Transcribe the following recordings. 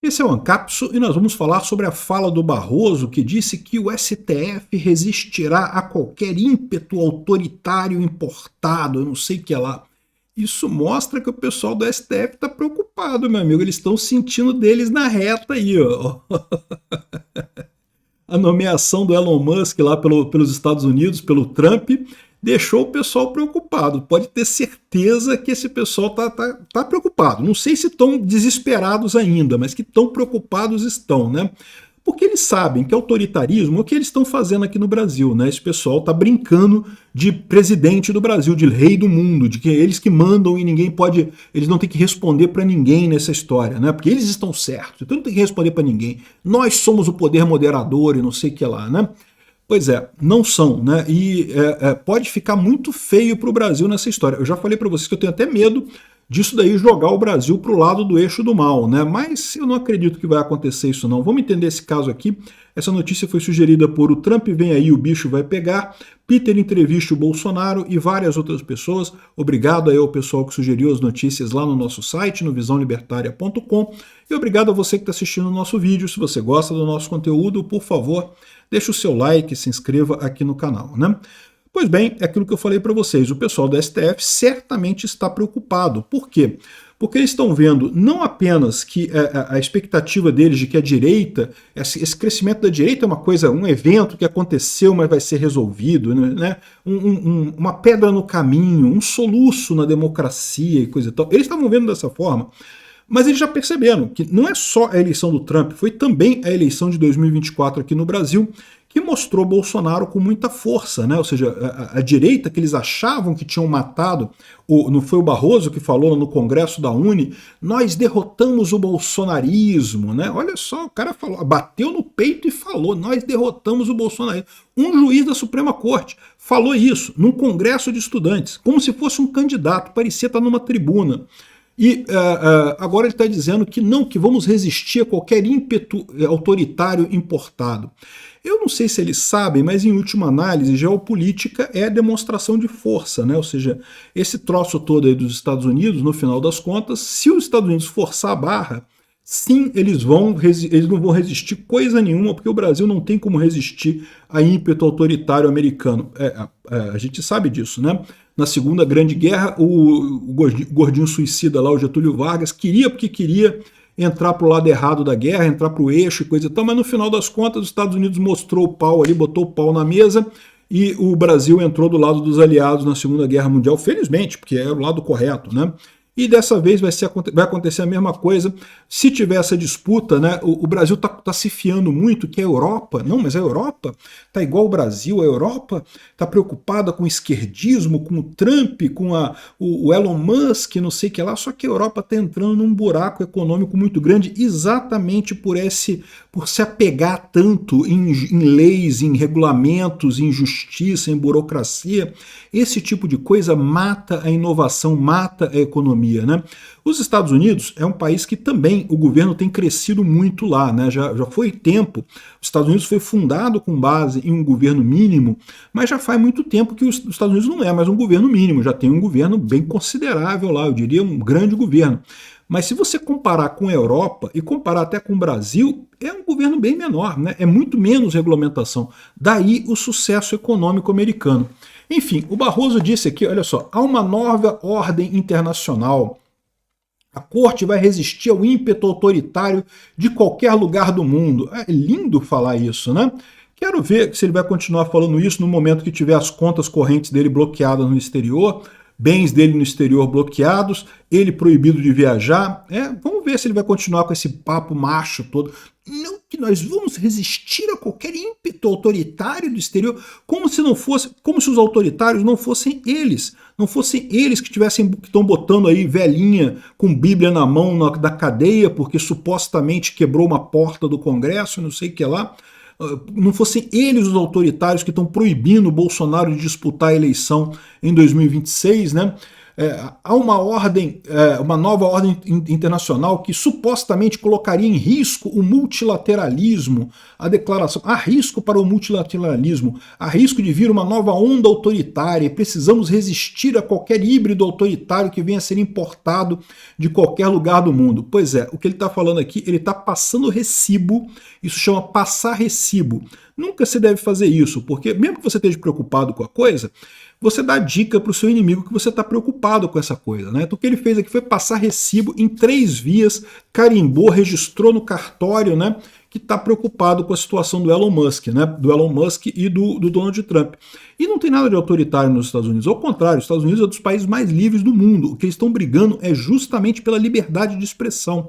Esse é o Ancapso e nós vamos falar sobre a fala do Barroso, que disse que o STF resistirá a qualquer ímpeto autoritário importado, eu não sei o que é lá. Isso mostra que o pessoal do STF está preocupado, meu amigo. Eles estão sentindo deles na reta aí, ó. A nomeação do Elon Musk lá pelos Estados Unidos, pelo Trump, deixou o pessoal preocupado. Pode ter certeza que esse pessoal tá preocupado. Não sei se estão desesperados ainda, mas que estão preocupados estão, né? Porque eles sabem que autoritarismo é o que eles estão fazendo aqui no Brasil, né? Esse pessoal está brincando de presidente do Brasil, de rei do mundo, de que eles que mandam e ninguém pode, eles não têm que responder para ninguém nessa história, né? Porque eles estão certos, então não tem que responder para ninguém. Nós somos o poder moderador e não sei o que lá, né? Pois é, não são, né? E pode ficar muito feio para o Brasil nessa história. Eu já falei para vocês que eu tenho até medo disso daí jogar o Brasil para o lado do eixo do mal, né? Mas eu não acredito que vai acontecer isso não. Vamos entender esse caso aqui. Essa notícia foi sugerida por o Trump vem aí, o bicho vai pegar, Peter entrevista o Bolsonaro e várias outras pessoas. Obrigado aí ao pessoal que sugeriu as notícias lá no nosso site, no visãolibertaria.com, e obrigado a você que está assistindo o nosso vídeo. Se você gosta do nosso conteúdo, por favor, deixe o seu like e se inscreva aqui no canal, né? Pois bem, é aquilo que eu falei para vocês, o pessoal do STF certamente está preocupado. Por quê? Porque eles estão vendo não apenas que a expectativa deles de que a direita, esse crescimento da direita é uma coisa, um evento que aconteceu, mas vai ser resolvido, né? Uma pedra no caminho, um soluço na democracia e coisa e tal. Eles estavam vendo dessa forma. Mas eles já perceberam que não é só a eleição do Trump, foi também a eleição de 2024 aqui no Brasil, que mostrou Bolsonaro com muita força, né? Ou seja, a direita que eles achavam que tinham matado, não foi o Barroso que falou no Congresso da Uni, nós derrotamos o bolsonarismo, né? Olha só, o cara falou, bateu no peito e falou, nós derrotamos o bolsonarismo. Um juiz da Suprema Corte falou isso num congresso de estudantes, como se fosse um candidato, parecia estar numa tribuna. E agora ele está dizendo que não, que vamos resistir a qualquer ímpeto autoritário importado. Eu não sei se eles sabem, mas em última análise, geopolítica é demonstração de força, né? Ou seja, esse troço todo aí dos Estados Unidos, no final das contas, se os Estados Unidos forçar a barra, sim, eles não vão resistir coisa nenhuma, porque o Brasil não tem como resistir a ímpeto autoritário americano. A gente sabe disso, né? Na Segunda Grande Guerra, o gordinho suicida lá, o Getúlio Vargas, queria porque queria entrar para o lado errado da guerra, entrar para o eixo e coisa e tal, mas no final das contas os Estados Unidos mostrou o pau ali, botou o pau na mesa e o Brasil entrou do lado dos aliados na Segunda Guerra Mundial, felizmente, porque é o lado correto, né? E dessa vez vai acontecer a mesma coisa. Se tiver essa disputa, né, o Brasil está se fiando muito que a Europa, não, mas a Europa está igual o Brasil, a Europa está preocupada com o esquerdismo, com o Trump, com o Elon Musk, não sei o que lá, só que a Europa está entrando num buraco econômico muito grande exatamente por se apegar tanto em leis, em regulamentos, em justiça, em burocracia. Esse tipo de coisa mata a inovação, mata a economia, né? Os Estados Unidos é um país que também o governo tem crescido muito lá, né? Já foi tempo. Os Estados Unidos foi fundado com base em um governo mínimo, mas já faz muito tempo que os Estados Unidos não é mais um governo mínimo, já tem um governo bem considerável lá, eu diria um grande governo. Mas se você comparar com a Europa e comparar até com o Brasil, é um governo bem menor, né? É muito menos regulamentação. Daí o sucesso econômico americano. Enfim, o Barroso disse aqui, olha só, há uma nova ordem internacional. A corte vai resistir ao ímpeto autoritário de qualquer lugar do mundo. É lindo falar isso, né? Quero ver se ele vai continuar falando isso no momento que tiver as contas correntes dele bloqueadas no exterior, bens dele no exterior bloqueados, ele proibido de viajar. Vamos ver se ele vai continuar com esse papo macho todo. Não, que nós vamos resistir a qualquer ímpeto autoritário do exterior, como se os autoritários não fossem eles que estão botando aí velhinha com Bíblia na mão da cadeia, porque supostamente quebrou uma porta do Congresso, não sei o que lá. Não fossem eles os autoritários que estão proibindo o Bolsonaro de disputar a eleição em 2026, né? há uma ordem, uma nova ordem internacional que supostamente colocaria em risco o multilateralismo, a declaração, há risco para o multilateralismo, há risco de vir uma nova onda autoritária e precisamos resistir a qualquer híbrido autoritário que venha a ser importado de qualquer lugar do mundo. Pois é, o que ele está falando aqui, ele está passando recibo, isso chama passar recibo. Nunca se deve fazer isso, porque mesmo que você esteja preocupado com a coisa, você dá dica para o seu inimigo que você está preocupado com essa coisa, né? Então o que ele fez aqui foi passar recibo em 3 vias, carimbou, registrou no cartório, né? Que está preocupado com a situação do Elon Musk, né? Do Elon Musk e do Donald Trump. E não tem nada de autoritário nos Estados Unidos, ao contrário, os Estados Unidos é um dos países mais livres do mundo. O que eles estão brigando é justamente pela liberdade de expressão.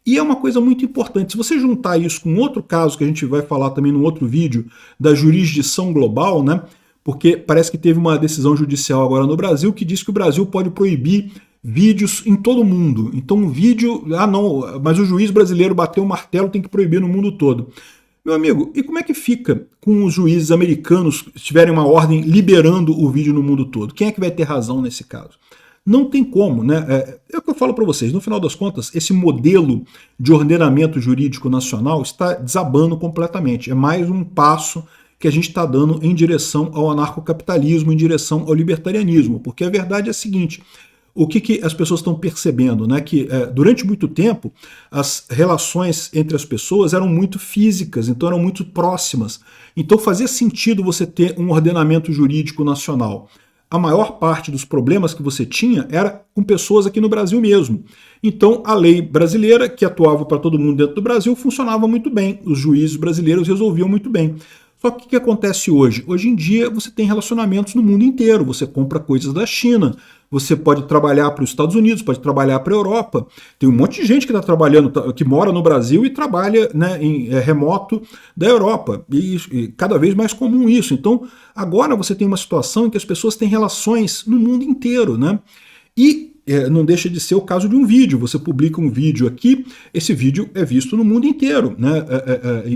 E é uma coisa muito importante, se você juntar isso com outro caso que a gente vai falar também num outro vídeo, da jurisdição global, né? Porque parece que teve uma decisão judicial agora no Brasil que diz que o Brasil pode proibir vídeos em todo o mundo. Então um vídeo, não, mas o juiz brasileiro bateu o martelo, tem que proibir no mundo todo. Meu amigo, e como é que fica com os juízes americanos se tiverem uma ordem liberando o vídeo no mundo todo? Quem é que vai ter razão nesse caso? Não tem como, né? É o que eu falo para vocês, no final das contas, esse modelo de ordenamento jurídico nacional está desabando completamente. É mais um passo que a gente está dando em direção ao anarcocapitalismo, em direção ao libertarianismo, porque a verdade é a seguinte, o que as pessoas estão percebendo, né? Que durante muito tempo as relações entre as pessoas eram muito físicas, então eram muito próximas, então fazia sentido você ter um ordenamento jurídico nacional. A maior parte dos problemas que você tinha era com pessoas aqui no Brasil mesmo. Então a lei brasileira, que atuava para todo mundo dentro do Brasil, funcionava muito bem, os juízes brasileiros resolviam muito bem. Só que o que acontece hoje? Hoje em dia você tem relacionamentos no mundo inteiro, você compra coisas da China, você pode trabalhar para os Estados Unidos, pode trabalhar para a Europa. Tem um monte de gente que está trabalhando, que mora no Brasil e trabalha, né, em remoto da Europa. E cada vez mais comum isso. Então agora você tem uma situação em que as pessoas têm relações no mundo inteiro, né? E não deixa de ser o caso de um vídeo. Você publica um vídeo aqui, esse vídeo é visto no mundo inteiro, né?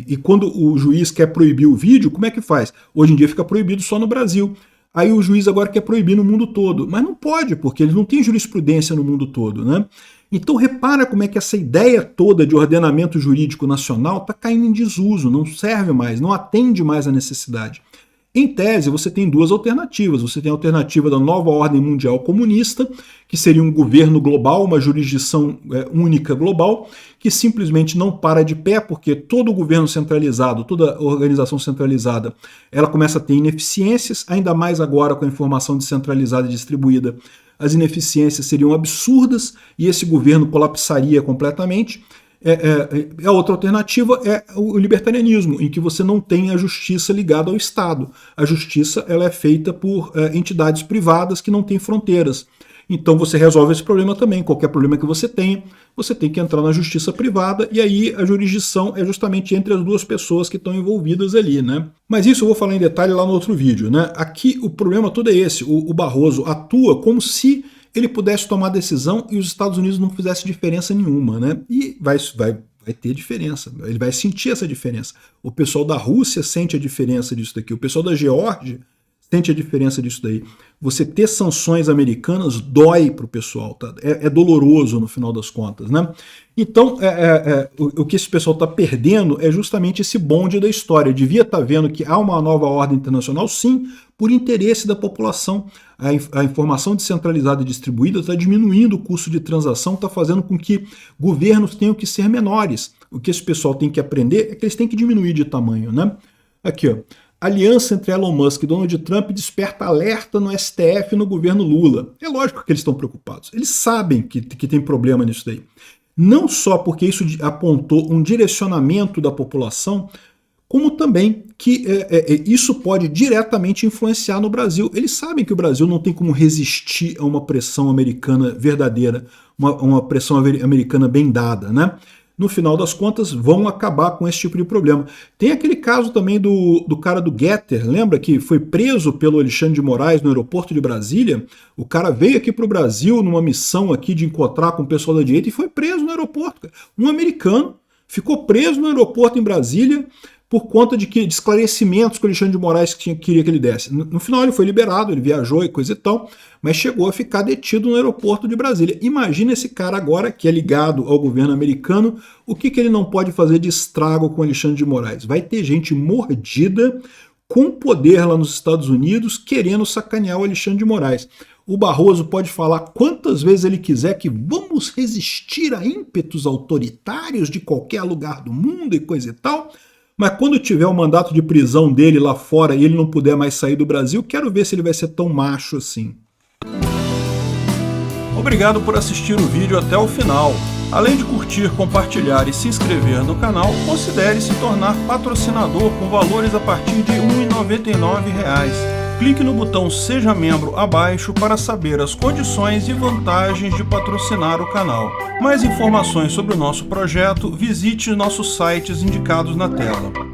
E quando o juiz quer proibir o vídeo, como é que faz? Hoje em dia fica proibido só no Brasil. Aí o juiz agora quer proibir no mundo todo. Mas não pode, porque ele não tem jurisprudência no mundo todo, né? Então repara como é que essa ideia toda de ordenamento jurídico nacional está caindo em desuso, não serve mais, não atende mais à necessidade. Em tese, você tem 2 alternativas. Você tem a alternativa da nova ordem mundial comunista, que seria um governo global, uma jurisdição única global, que simplesmente não para de pé, porque todo governo centralizado, toda organização centralizada, ela começa a ter ineficiências, ainda mais agora com a informação descentralizada e distribuída. As ineficiências seriam absurdas e esse governo colapsaria completamente. A outra alternativa é o libertarianismo, em que você não tem a justiça ligada ao Estado. A justiça ela é feita por entidades privadas que não têm fronteiras. Então você resolve esse problema também. Qualquer problema que você tenha, você tem que entrar na justiça privada e aí a jurisdição é justamente entre as 2 pessoas que estão envolvidas ali, né? Mas isso eu vou falar em detalhe lá no outro vídeo, né? Aqui o problema todo é esse. O Barroso atua como se ele pudesse tomar decisão e os Estados Unidos não fizesse diferença nenhuma, né? E vai ter diferença, ele vai sentir essa diferença. O pessoal da Rússia sente a diferença disso daqui, o pessoal da Geórgia sente a diferença disso daí. Você ter sanções americanas dói para o pessoal, tá? É doloroso no final das contas, né? Então, o que esse pessoal está perdendo é justamente esse bonde da história. Devia estar vendo que há uma nova ordem internacional, sim, por interesse da população. A informação descentralizada e distribuída está diminuindo o custo de transação, está fazendo com que governos tenham que ser menores. O que esse pessoal tem que aprender é que eles têm que diminuir de tamanho, né? Aqui, ó. Aliança entre Elon Musk e Donald Trump desperta alerta no STF e no governo Lula. É lógico que eles estão preocupados. Eles sabem que tem problema nisso daí. Não só porque isso apontou um direcionamento da população, como também que isso pode diretamente influenciar no Brasil. Eles sabem que o Brasil não tem como resistir a uma pressão americana verdadeira, uma pressão americana bem dada, né? No final das contas, vão acabar com esse tipo de problema. Tem aquele caso também do cara do Getter, lembra que foi preso pelo Alexandre de Moraes no aeroporto de Brasília? O cara veio aqui para o Brasil numa missão aqui de encontrar com o pessoal da direita e foi preso no aeroporto. Um americano ficou preso no aeroporto em Brasília por conta de esclarecimentos que o Alexandre de Moraes queria que ele desse. No final ele foi liberado, ele viajou e coisa e tal, mas chegou a ficar detido no aeroporto de Brasília. Imagina esse cara agora, que é ligado ao governo americano, o que ele não pode fazer de estrago com o Alexandre de Moraes? Vai ter gente mordida, com poder lá nos Estados Unidos, querendo sacanear o Alexandre de Moraes. O Barroso pode falar quantas vezes ele quiser que vamos resistir a ímpetos autoritários de qualquer lugar do mundo e coisa e tal, mas quando tiver o mandato de prisão dele lá fora e ele não puder mais sair do Brasil, quero ver se ele vai ser tão macho assim. Obrigado por assistir o vídeo até o final. Além de curtir, compartilhar e se inscrever no canal, considere se tornar patrocinador com valores a partir de R$ 1,99. Clique no botão Seja Membro abaixo para saber as condições e vantagens de patrocinar o canal. Mais informações sobre o nosso projeto, visite nossos sites indicados na tela.